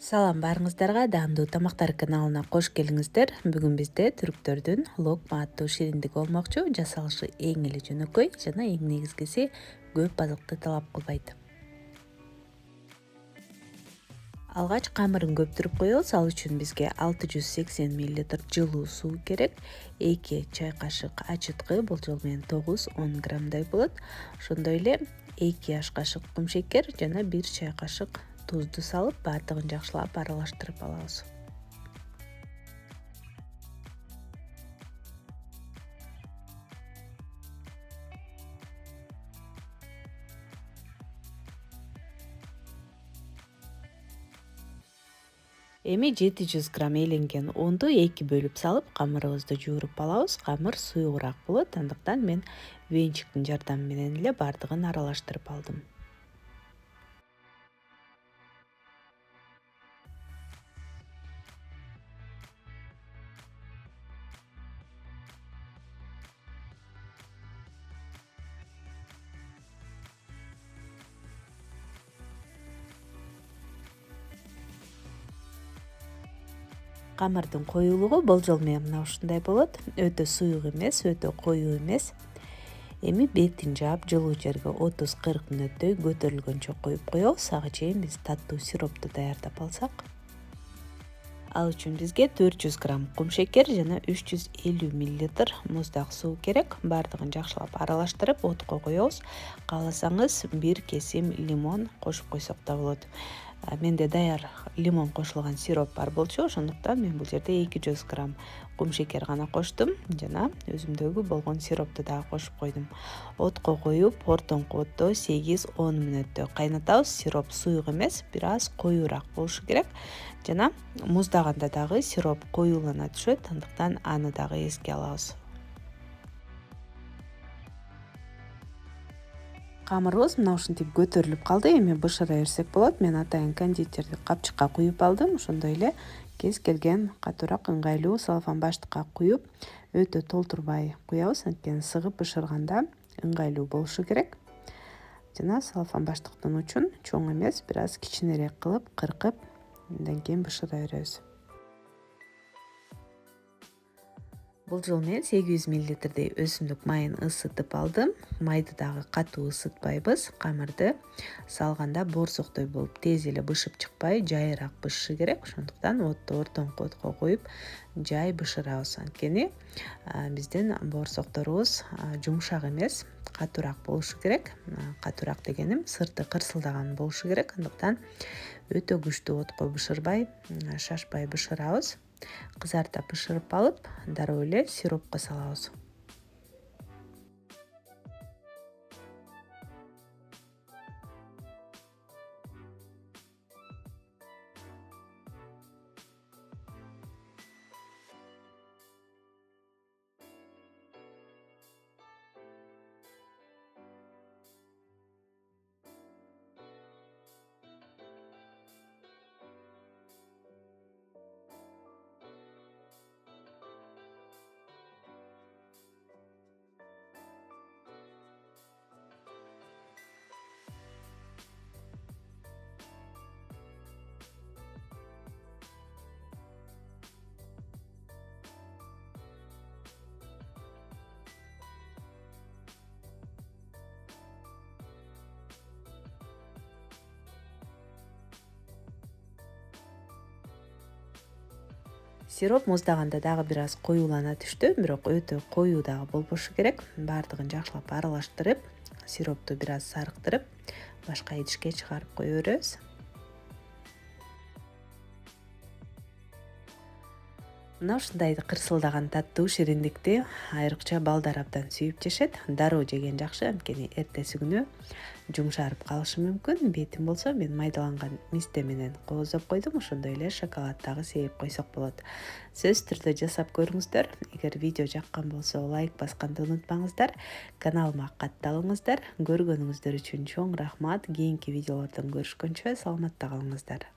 Салам барыңыздарга, дандуу тамактар каналына кош келиңиздер. Бүгүн бизде түрктөрдүн локма аттуу шириндиги болмокчу. Жасалышы эң эле жөнөкөй жана эң негизгиси көп азыкты талап кылбайт. Алгач камырын көптүрүп коебуз. Ал үчүн бизге 680 мл жылуу суу керек. 2 чай кашык ачыткы, бул жолу менен 9-10 граммдай болот. Ошондой эле 2 аш кашык кумшекер жана 1 чай кашык тузду салып, баардыгын жакшылап аралаштырып алабыз. Эми 700 грамм эленген унду 2 бөлүп салып, камырыбызды жууруп алабыз. Камыр суюгураак болот, андыктан мен венчиктин жардамы менен эле баардыгын аралаштырып алдым. Камырдын коюлугу болжол менен мына ушундай болот. Өтө суюк эмес, өтө коюу эмес. Эми бетин жаап, жылуу жерге 30-40 мүнөттөй көтөрүлгөнчө коюп коебуз. Ага чейин биз таттуу сиропту даярдап алсак. Ал үчүн бизге 400 грамм кумшекер жана 350 мл муздак суу керек. Баардыгын жакшылап аралаштырып, отко коебуз. Кааласаңыз 1 кесим лимон кошуп койсок да болот. Менде даяр лимон кошулган сироп бар болчу, ошондуктан мен бул жерде 200 грамм кумшекер гана коштум жана өзүмдөгү болгон сиропту дагы кошуп койдум. Отко коюп, ортоңку отто 8-10 мүнөттөй кайнатабыз. Сироп суюк эмес, бир аз коюураак болушу керек. Жана муздаганда дагы сироп коюулана түшөт, андыктан аны дагы эске алабыз. Камырыбыз мына ушинтип көтөрүлүп калды. Эми бышыра берсек болот. Мен атайын кондитерди капчыкка куюп алдым. Ошондой эле кез келген катуураак ыңгайлуу салфан баштыкка куюп, өтө толтурбай куябыз, анткени сыгып бышырганда ыңгайлуу болушу керек. Жана салфан баштыктын учун чоң эмес, бир аз кичинерээк кылып кыркып, андан кийин бышыра беребиз. Бул жолу мен 800 мл өсүмдүк майын ысытып алдым. Майды дагы катуу ысытпайбыз. Камырды салганда боорсоктой болуп тез эле бышып чыкпай, жайыраак бышышы керек. Ошондуктан отто ортоңку отко коюп, жай бышырабыз. Анткени биздин боорсокторубуз жумшак эмес, катуураак болушу керек. Катуураак дегеним сырты кырсылдаган болушу керек. Андыктан өтө күчтүү отко бышырбай, шашпай бышырабыз. Кызарта бышырып алып, дароо эле сиропко салабыз. Сироп муздаганда дагы бир аз коюулана түштү, бирок өтө коюу дагы болбошу керек. Баардыгын жакшылап аралаштырып, сиропту бир аз сарыктырып, башка идишке чыгарып кое беребиз. Мына ушундай кырсылдаган таттуу шириндикти айрыкча балдар абдан сүйүп жешет. Дароо жеген жакшы, анткени эртеси күнү жумшарып калышы мүмкүн. Бетин болсо мен майдаланган мисте менен кооздоп койдум. Ошондой эле шоколад дагы сээп койсок болот. Сөзсүз түрдө жасап көрүңүздөр. Эгер видео жаккан болсо лайк басканды унутпаңыздар. Каналыма катталыңыздар. Көргөнүңүздөр үчүн чоң рахмат. Кийинки видеолордон көрүшкөнчө саламатта калыңыздар.